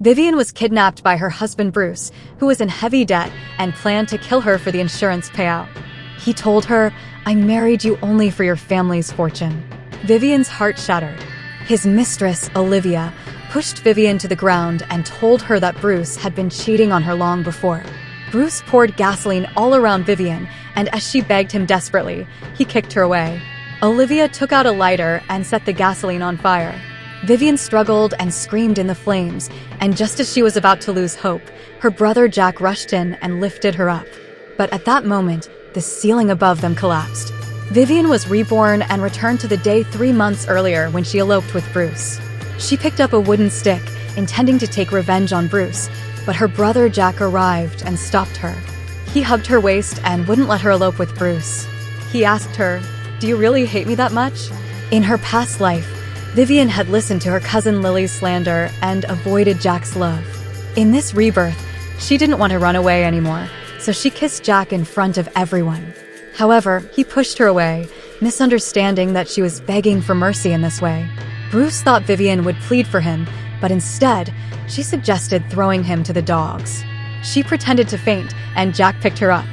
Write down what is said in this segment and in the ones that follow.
Vivian was kidnapped by her husband Bruce, who was in heavy debt and planned to kill her for the insurance payout. He told her, "I married you only for your family's fortune." Vivian's heart shattered. His mistress, Olivia, pushed Vivian to the ground and told her that Bruce had been cheating on her long before. Bruce poured gasoline all around Vivian, and as she begged him desperately, he kicked her away. Olivia took out a lighter and set the gasoline on fire. Vivian struggled and screamed in the flames, and just as she was about to lose hope, her brother Jack rushed in and lifted her up. But at that moment, the ceiling above them collapsed. Vivian was reborn and returned to the day 3 months earlier when she eloped with Bruce. She picked up a wooden stick, intending to take revenge on Bruce, but her brother Jack arrived and stopped her. He hugged her waist and wouldn't let her elope with Bruce. He asked her, "Do you really hate me that much?" In her past life, Vivian had listened to her cousin Lily's slander and avoided Jack's love. In this rebirth, she didn't want to run away anymore, so she kissed Jack in front of everyone. However, he pushed her away, misunderstanding that she was begging for mercy in this way. Bruce thought Vivian would plead for him, but instead, she suggested throwing him to the dogs. She pretended to faint, and Jack picked her up.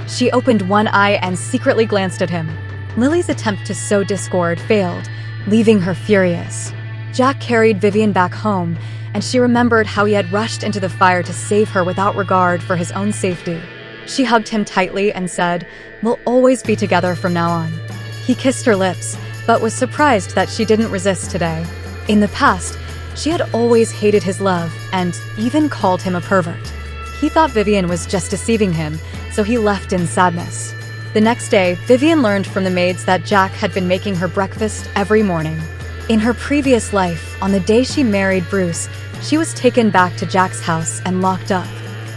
She opened one eye and secretly glanced at him. Lily's attempt to sow discord failed, leaving her furious. Jack carried Vivian back home, and she remembered how he had rushed into the fire to save her without regard for his own safety. She hugged him tightly and said, "We'll always be together from now on." He kissed her lips, but was surprised that she didn't resist today. In the past, she had always hated his love and even called him a pervert. He thought Vivian was just deceiving him, so he left in sadness. The next day, Vivian learned from the maids that Jack had been making her breakfast every morning. In her previous life, on the day she married Bruce, she was taken back to Jack's house and locked up.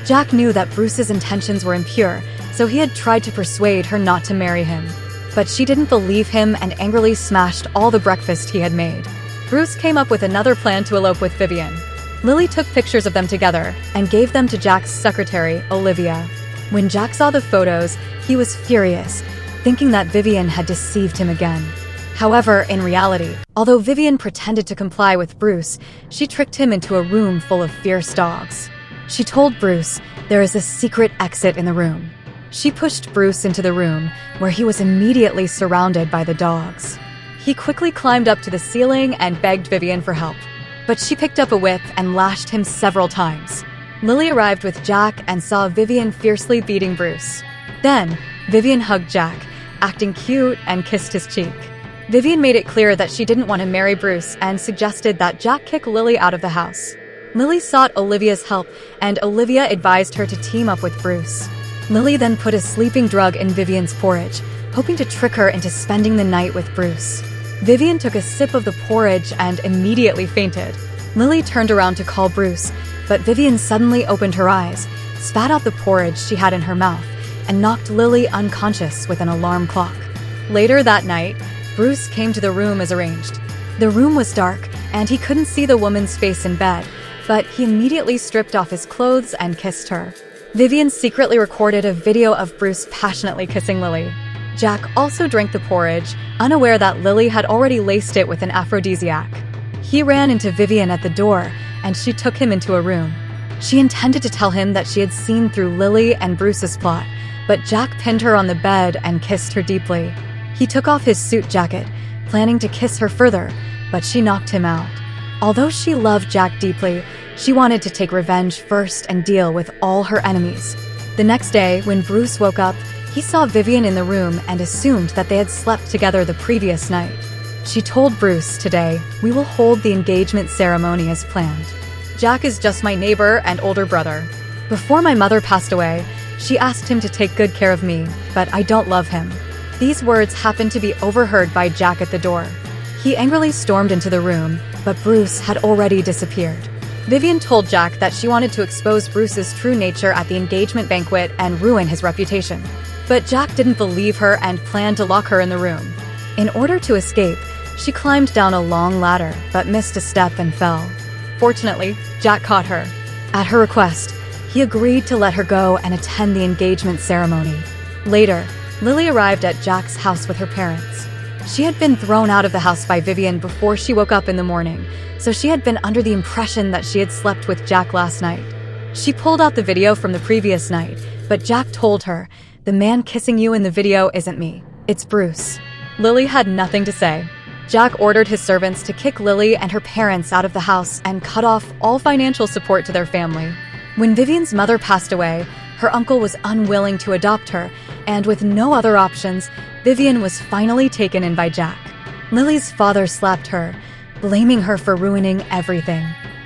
Jack knew that Bruce's intentions were impure, so he had tried to persuade her not to marry him. But she didn't believe him and angrily smashed all the breakfast he had made. Bruce came up with another plan to elope with Vivian. Lily took pictures of them together and gave them to Jack's secretary, Olivia. When Jack saw the photos, he was furious, thinking that Vivian had deceived him again. However, in reality, although Vivian pretended to comply with Bruce, she tricked him into a room full of fierce dogs. She told Bruce there is a secret exit in the room. She pushed Bruce into the room, where he was immediately surrounded by the dogs. He quickly climbed up to the ceiling and begged Vivian for help, but she picked up a whip and lashed him several times. Lily arrived with Jack and saw Vivian fiercely beating Bruce. Then, Vivian hugged Jack, acting cute, and kissed his cheek. Vivian made it clear that she didn't want to marry Bruce and suggested that Jack kick Lily out of the house. Lily sought Olivia's help, and Olivia advised her to team up with Bruce. Lily then put a sleeping drug in Vivian's porridge, hoping to trick her into spending the night with Bruce. Vivian took a sip of the porridge and immediately fainted. Lily turned around to call Bruce, but Vivian suddenly opened her eyes, spat out the porridge she had in her mouth, and knocked Lily unconscious with an alarm clock. Later that night, Bruce came to the room as arranged. The room was dark, and he couldn't see the woman's face in bed, but he immediately stripped off his clothes and kissed her. Vivian secretly recorded a video of Bruce passionately kissing Lily. Jack also drank the porridge, unaware that Lily had already laced it with an aphrodisiac. He ran into Vivian at the door, and she took him into a room. She intended to tell him that she had seen through Lily and Bruce's plot, but Jack pinned her on the bed and kissed her deeply. He took off his suit jacket, planning to kiss her further, but she knocked him out. Although she loved Jack deeply, she wanted to take revenge first and deal with all her enemies. The next day, when Bruce woke up, he saw Vivian in the room and assumed that they had slept together the previous night. She told Bruce, "Today, we will hold the engagement ceremony as planned. Jack is just my neighbor and older brother. Before my mother passed away, she asked him to take good care of me, but I don't love him." These words happened to be overheard by Jack at the door. He angrily stormed into the room, but Bruce had already disappeared. Vivian told Jack that she wanted to expose Bruce's true nature at the engagement banquet and ruin his reputation. But Jack didn't believe her and planned to lock her in the room. In order to escape, she climbed down a long ladder, but missed a step and fell. Fortunately, Jack caught her. At her request, he agreed to let her go and attend the engagement ceremony. Later, Lily arrived at Jack's house with her parents. She had been thrown out of the house by Vivian before she woke up in the morning, so she had been under the impression that she had slept with Jack last night. She pulled out the video from the previous night, but Jack told her, "The man kissing you in the video isn't me, it's Bruce." Lily had nothing to say. Jack ordered his servants to kick Lily and her parents out of the house and cut off all financial support to their family. When Vivian's mother passed away, her uncle was unwilling to adopt her, and with no other options, Vivian was finally taken in by Jack. Lily's father slapped her, blaming her for ruining everything.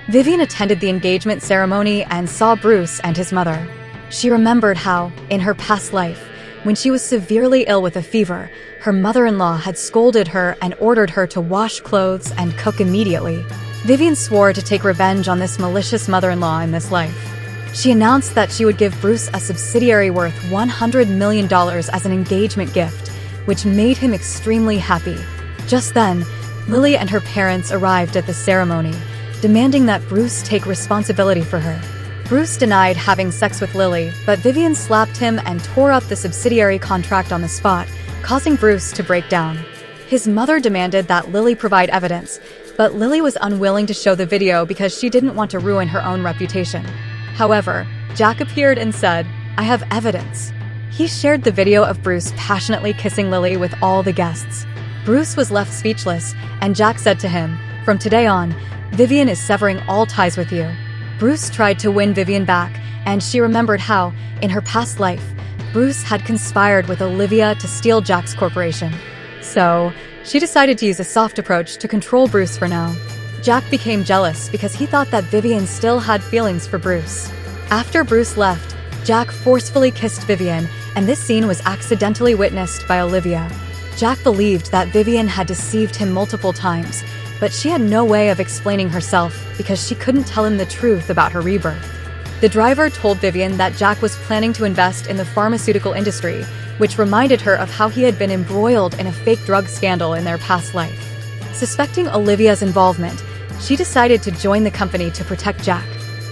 Vivian attended the engagement ceremony and saw Bruce and his mother. She remembered how, in her past life, when she was severely ill with a fever, her mother-in-law had scolded her and ordered her to wash clothes and cook immediately. Vivian swore to take revenge on this malicious mother-in-law in this life. She announced that she would give Bruce a subsidiary worth $100 million as an engagement gift, which made him extremely happy. Just then, Lily and her parents arrived at the ceremony, demanding that Bruce take responsibility for her. Bruce denied having sex with Lily, but Vivian slapped him and tore up the subsidiary contract on the spot, causing Bruce to break down. His mother demanded that Lily provide evidence, but Lily was unwilling to show the video because she didn't want to ruin her own reputation. However, Jack appeared and said, "I have evidence." He shared the video of Bruce passionately kissing Lily with all the guests. Bruce was left speechless, and Jack said to him, "From today on, Vivian is severing all ties with you." Bruce tried to win Vivian back, and she remembered how, in her past life, Bruce had conspired with Olivia to steal Jack's corporation. So, she decided to use a soft approach to control Bruce for now. Jack became jealous because he thought that Vivian still had feelings for Bruce. After Bruce left, Jack forcefully kissed Vivian, and this scene was accidentally witnessed by Olivia. Jack believed that Vivian had deceived him multiple times, but she had no way of explaining herself because she couldn't tell him the truth about her rebirth. The driver told Vivian that Jack was planning to invest in the pharmaceutical industry, which reminded her of how he had been embroiled in a fake drug scandal in their past life. Suspecting Olivia's involvement, she decided to join the company to protect Jack.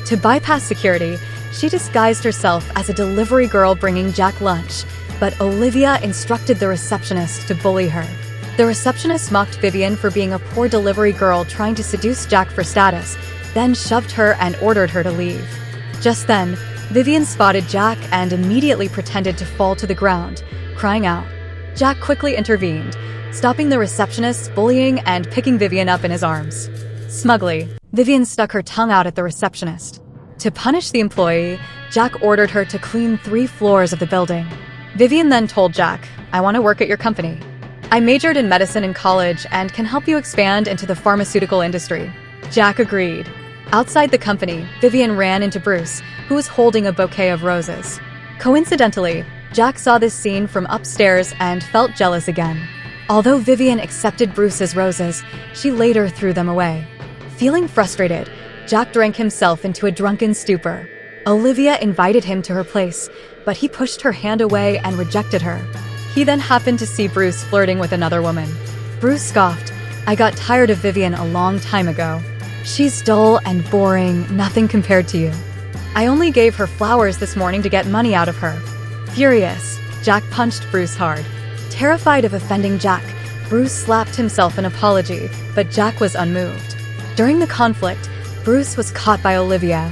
To bypass security, she disguised herself as a delivery girl bringing Jack lunch, but Olivia instructed the receptionist to bully her. The receptionist mocked Vivian for being a poor delivery girl trying to seduce Jack for status, then shoved her and ordered her to leave. Just then, Vivian spotted Jack and immediately pretended to fall to the ground, crying out. Jack quickly intervened, stopping the receptionist's bullying and picking Vivian up in his arms. Smugly, Vivian stuck her tongue out at the receptionist. To punish the employee, Jack ordered her to clean 3 floors of the building. Vivian then told Jack, "I want to work at your company. I majored in medicine in college and can help you expand into the pharmaceutical industry." Jack agreed. Outside the company, Vivian ran into Bruce, who was holding a bouquet of roses. Coincidentally, Jack saw this scene from upstairs and felt jealous again. Although Vivian accepted Bruce's roses, she later threw them away. Feeling frustrated, Jack drank himself into a drunken stupor. Olivia invited him to her place, but he pushed her hand away and rejected her. He then happened to see Bruce flirting with another woman. Bruce scoffed, "I got tired of Vivian a long time ago. She's dull and boring, nothing compared to you. I only gave her flowers this morning to get money out of her." Furious, Jack punched Bruce hard. Terrified of offending Jack, Bruce slapped himself an apology, but Jack was unmoved. During the conflict, Bruce was caught by Olivia.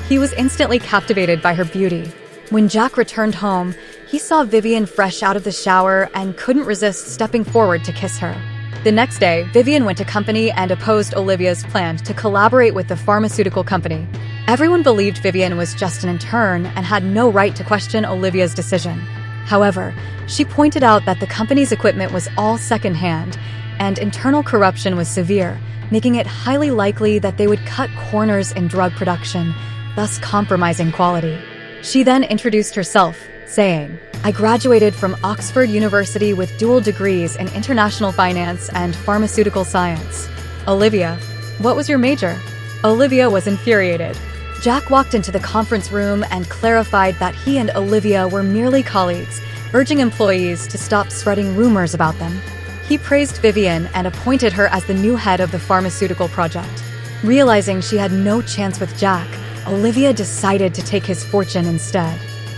He was instantly captivated by her beauty. When Jack returned home, he saw Vivian fresh out of the shower and couldn't resist stepping forward to kiss her. The next day, Vivian went to company and opposed Olivia's plan to collaborate with the pharmaceutical company. Everyone believed Vivian was just an intern and had no right to question Olivia's decision. However, she pointed out that the company's equipment was all secondhand, and internal corruption was severe, making it highly likely that they would cut corners in drug production, thus compromising quality. She then introduced herself, saying, "I graduated from Oxford University with dual degrees in international finance and pharmaceutical science." "Olivia, what was your major?" Olivia was infuriated. Jack walked into the conference room and clarified that he and Olivia were merely colleagues, urging employees to stop spreading rumors about them. He praised Vivian and appointed her as the new head of the pharmaceutical project. Realizing she had no chance with Jack, Olivia decided to take his fortune instead.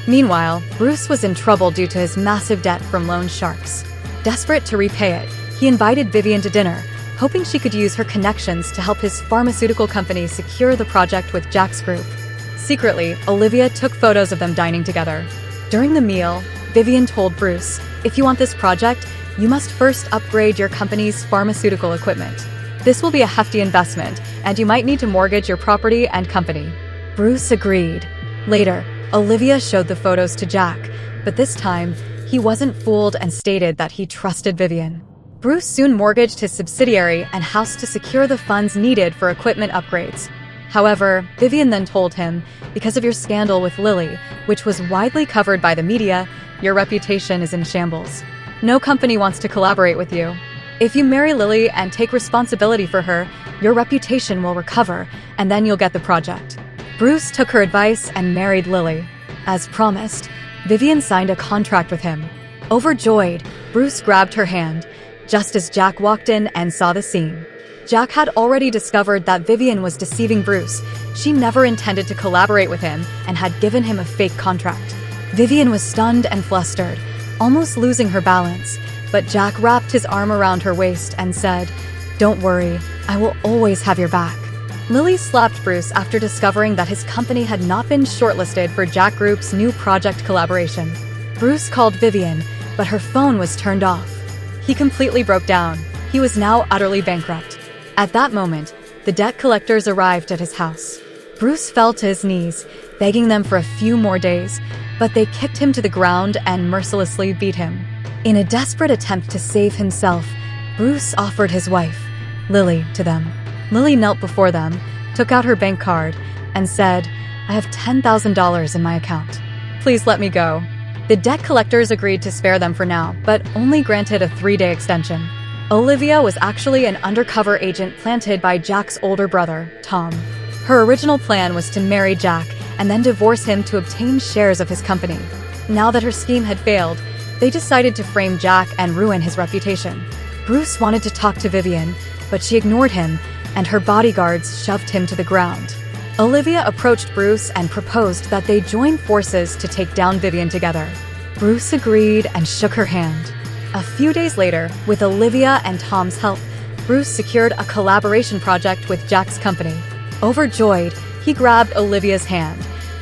Meanwhile, Bruce was in trouble due to his massive debt from loan sharks. Desperate to repay it, He invited Vivian to dinner, hoping she could use her connections to help his pharmaceutical company secure the project with Jack's group. Secretly, Olivia took photos of them dining together. During the meal, Vivian told Bruce, "If you want this project, you must first upgrade your company's pharmaceutical equipment. This will be a hefty investment, and you might need to mortgage your property and company." Bruce agreed. Later, Olivia showed the photos to Jack, but this time, he wasn't fooled and stated that he trusted Vivian. Bruce soon mortgaged his subsidiary and house to secure the funds needed for equipment upgrades. However, Vivian then told him, "Because of your scandal with Lily, which was widely covered by the media, your reputation is in shambles. No company wants to collaborate with you. If you marry Lily and take responsibility for her, your reputation will recover, and then you'll get the project." Bruce took her advice and married Lily. As promised, Vivian signed a contract with him. Overjoyed, Bruce grabbed her hand, just as Jack walked in and saw the scene. Jack had already discovered that Vivian was deceiving Bruce. She never intended to collaborate with him and had given him a fake contract. Vivian was stunned and flustered, almost losing her balance, but Jack wrapped his arm around her waist and said, "Don't worry, I will always have your back." Lily slapped Bruce after discovering that his company had not been shortlisted for Jack Group's new project collaboration. Bruce called Vivian, but her phone was turned off. He completely broke down. He was now utterly bankrupt. At that moment, the debt collectors arrived at his house. Bruce fell to his knees, begging them for a few more days, but they kicked him to the ground and mercilessly beat him. In a desperate attempt to save himself, Bruce offered his wife, Lily, to them. Lily knelt before them, took out her bank card, and said, "I have $10,000 in my account. Please let me go." The debt collectors agreed to spare them for now, but only granted a 3-day extension. Olivia was actually an undercover agent planted by Jack's older brother, Tom. Her original plan was to marry Jack and then divorce him to obtain shares of his company. Now that her scheme had failed, they decided to frame Jack and ruin his reputation. Bruce wanted to talk to Vivian, but she ignored him, and her bodyguards shoved him to the ground. Olivia approached Bruce and proposed that they join forces to take down Vivian together. Bruce agreed and shook her hand. A few days later, with Olivia and Tom's help, Bruce secured a collaboration project with Jack's company. Overjoyed, he grabbed Olivia's hand,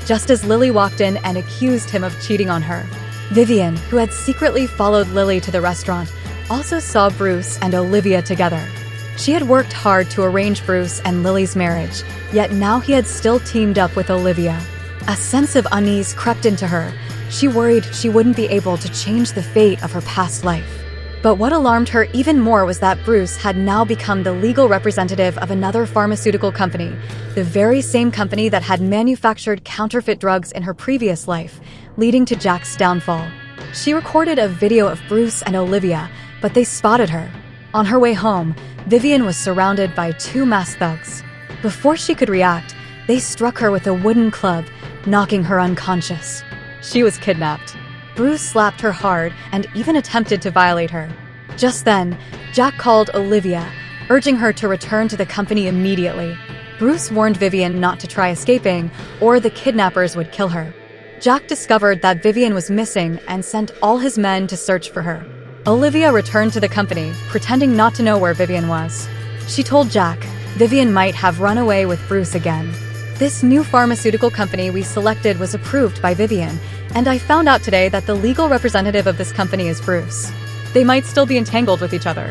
just as Lily walked in and accused him of cheating on her. Vivian, who had secretly followed Lily to the restaurant, also saw Bruce and Olivia together. She had worked hard to arrange Bruce and Lily's marriage, yet now he had still teamed up with Olivia. A sense of unease crept into her. She worried she wouldn't be able to change the fate of her past life. But what alarmed her even more was that Bruce had now become the legal representative of another pharmaceutical company, the very same company that had manufactured counterfeit drugs in her previous life, leading to Jack's downfall. She recorded a video of Bruce and Olivia, but they spotted her. On her way home, Vivian was surrounded by 2 masked thugs. Before she could react, they struck her with a wooden club, knocking her unconscious. She was kidnapped. Bruce slapped her hard and even attempted to violate her. Just then, Jack called Olivia, urging her to return to the company immediately. Bruce warned Vivian not to try escaping, or the kidnappers would kill her. Jack discovered that Vivian was missing and sent all his men to search for her. Olivia returned to the company, pretending not to know where Vivian was. She told Jack Vivian might have run away with Bruce again. This new pharmaceutical company we selected was approved by Vivian, and I found out today that the legal representative of this company is Bruce. They might still be entangled with each other.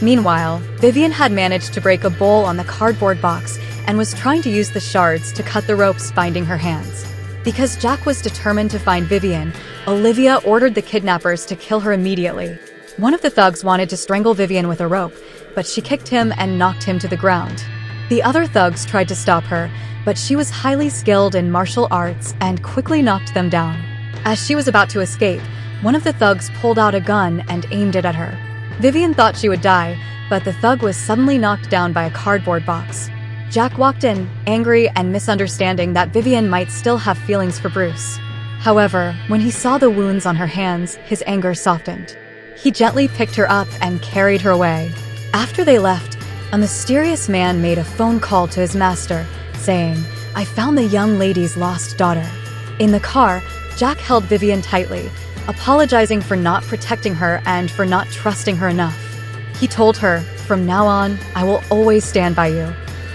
Meanwhile, Vivian had managed to break a bowl on the cardboard box and was trying to use the shards to cut the ropes binding her hands. Because Jack was determined to find Vivian, Olivia ordered the kidnappers to kill her immediately. One of the thugs wanted to strangle Vivian with a rope, but she kicked him and knocked him to the ground. The other thugs tried to stop her, but she was highly skilled in martial arts and quickly knocked them down. As she was about to escape, one of the thugs pulled out a gun and aimed it at her. Vivian thought she would die, but the thug was suddenly knocked down by a cardboard box. Jack walked in, angry and misunderstanding that Vivian might still have feelings for Bruce. However, when he saw the wounds on her hands, his anger softened. He gently picked her up and carried her away. After they left, a mysterious man made a phone call to his master, saying, "I found the young lady's lost daughter." In the car, Jack held Vivian tightly, apologizing for not protecting her and for not trusting her enough. He told her, "From now on, I will always stand by you."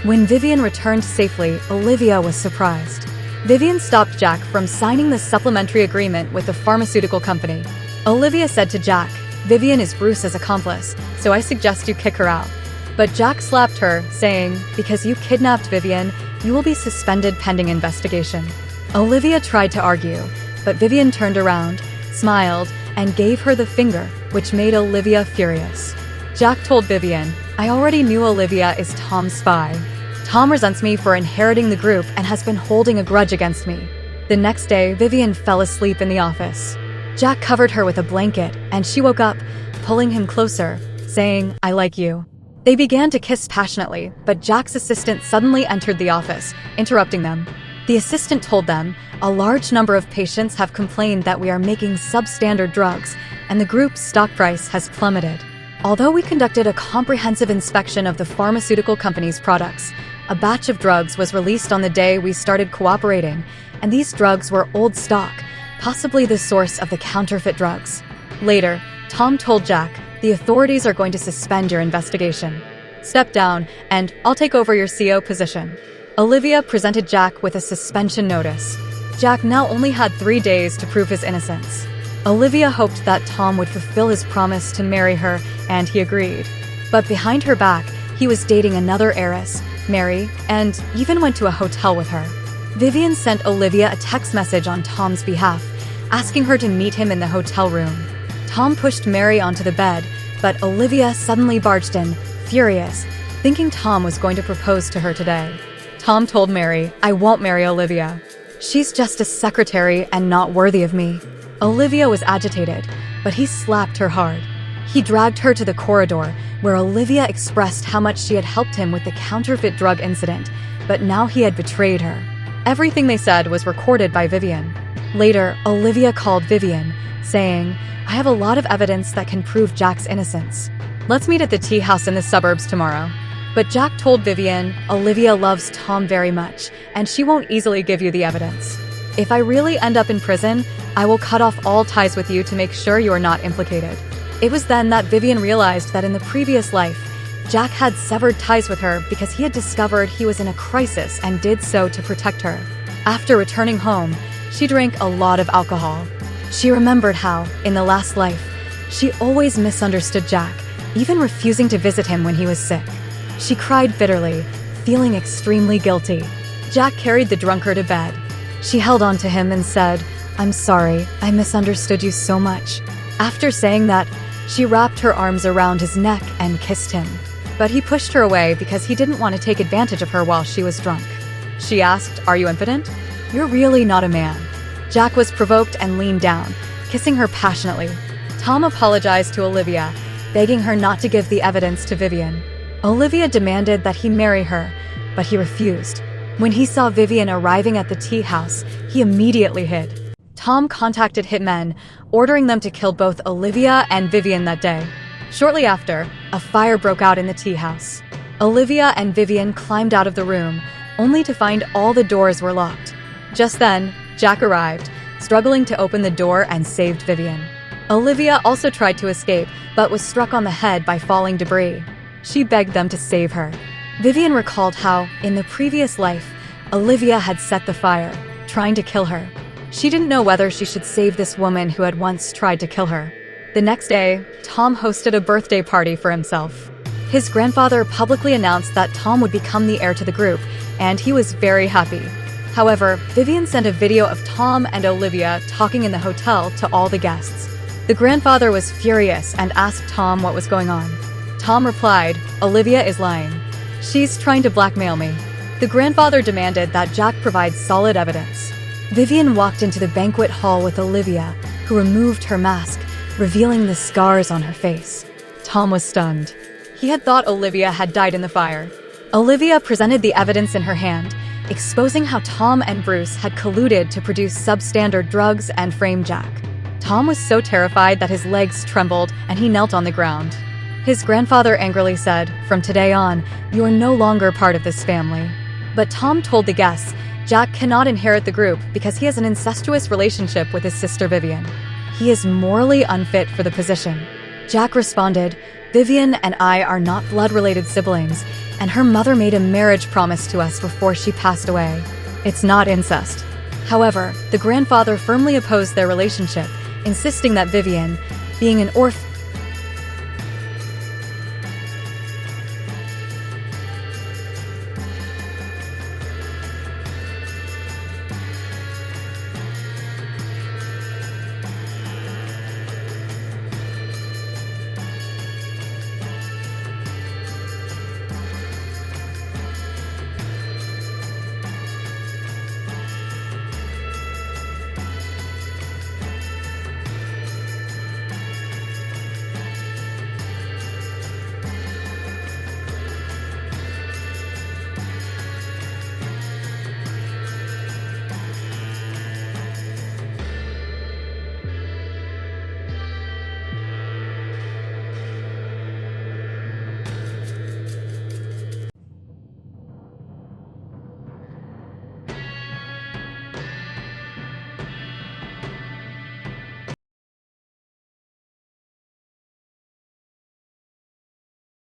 When Vivian returned safely, Olivia was surprised. Vivian stopped Jack from signing the supplementary agreement with the pharmaceutical company. Olivia said to Jack, "Vivian is Bruce's accomplice, so I suggest you kick her out." But Jack slapped her, saying, "Because you kidnapped Vivian, you will be suspended pending investigation." Olivia tried to argue, but Vivian turned around, smiled, and gave her the finger, which made Olivia furious. Jack told Vivian, "I already knew Olivia is Tom's spy. Tom resents me for inheriting the group and has been holding a grudge against me." The next day, Vivian fell asleep in the office. Jack covered her with a blanket, and she woke up, pulling him closer, saying, "I like you." They began to kiss passionately, but Jack's assistant suddenly entered the office, interrupting them. The assistant told them, "A large number of patients have complained that we are making substandard drugs, and the group's stock price has plummeted. Although we conducted a comprehensive inspection of the pharmaceutical company's products, a batch of drugs was released on the day we started cooperating, and these drugs were old stock, possibly the source of the counterfeit drugs." Later, Tom told Jack, "The authorities are going to suspend your investigation. Step down, and I'll take over your CO position." Olivia presented Jack with a suspension notice. Jack now only had 3 days to prove his innocence. Olivia hoped that Tom would fulfill his promise to marry her, and he agreed. But behind her back, he was dating another heiress, Mary, and even went to a hotel with her. Vivian sent Olivia a text message on Tom's behalf, asking her to meet him in the hotel room. Tom pushed Mary onto the bed, but Olivia suddenly barged in, furious, thinking Tom was going to propose to her today. Tom told Mary, "I won't marry Olivia. She's just a secretary and not worthy of me." Olivia was agitated, but he slapped her hard. He dragged her to the corridor, where Olivia expressed how much she had helped him with the counterfeit drug incident, but now he had betrayed her. Everything they said was recorded by Vivian. Later, Olivia called Vivian, saying, "I have a lot of evidence that can prove Jack's innocence. Let's meet at the tea house in the suburbs tomorrow." But Jack told Vivian, "Olivia loves Tom very much, and she won't easily give you the evidence. If I really end up in prison, I will cut off all ties with you to make sure you are not implicated." It was then that Vivian realized that in the previous life, Jack had severed ties with her because he had discovered he was in a crisis and did so to protect her. After returning home, she drank a lot of alcohol. She remembered how, in the last life, she always misunderstood Jack, even refusing to visit him when he was sick. She cried bitterly, feeling extremely guilty. Jack carried the drunkard to bed. She held on to him and said, "I'm sorry, I misunderstood you so much." After saying that, she wrapped her arms around his neck and kissed him. But he pushed her away because he didn't want to take advantage of her while she was drunk. She asked, "Are you impotent? You're really not a man." Jack was provoked and leaned down, kissing her passionately. Tom apologized to Olivia, begging her not to give the evidence to Vivian. Olivia demanded that he marry her, but he refused. When he saw Vivian arriving at the tea house, he immediately hid. Tom contacted hitmen, ordering them to kill both Olivia and Vivian that day. Shortly after, a fire broke out in the tea house. Olivia and Vivian climbed out of the room, only to find all the doors were locked. Just then, Jack arrived, struggling to open the door and saved Vivian. Olivia also tried to escape, but was struck on the head by falling debris. She begged them to save her. Vivian recalled how, in the previous life, Olivia had set the fire, trying to kill her. She didn't know whether she should save this woman who had once tried to kill her. The next day, Tom hosted a birthday party for himself. His grandfather publicly announced that Tom would become the heir to the group, and he was very happy. However, Vivian sent a video of Tom and Olivia talking in the hotel to all the guests. The grandfather was furious and asked Tom what was going on. Tom replied, "Olivia is lying. She's trying to blackmail me." The grandfather demanded that Jack provide solid evidence. Vivian walked into the banquet hall with Olivia, who removed her mask, revealing the scars on her face. Tom was stunned. He had thought Olivia had died in the fire. Olivia presented the evidence in her hand, exposing how Tom and Bruce had colluded to produce substandard drugs and frame Jack. Tom was so terrified that his legs trembled and he knelt on the ground. His grandfather angrily said, "From today on, you are no longer part of this family." But Tom told the guests Jack cannot inherit the group because he has an incestuous relationship with his sister Vivian. He is morally unfit for the position. Jack responded, Vivian and I are not blood-related siblings, and her mother made a marriage promise to us before she passed away. It's not incest. However, the grandfather firmly opposed their relationship, insisting that Vivian, being an orphan,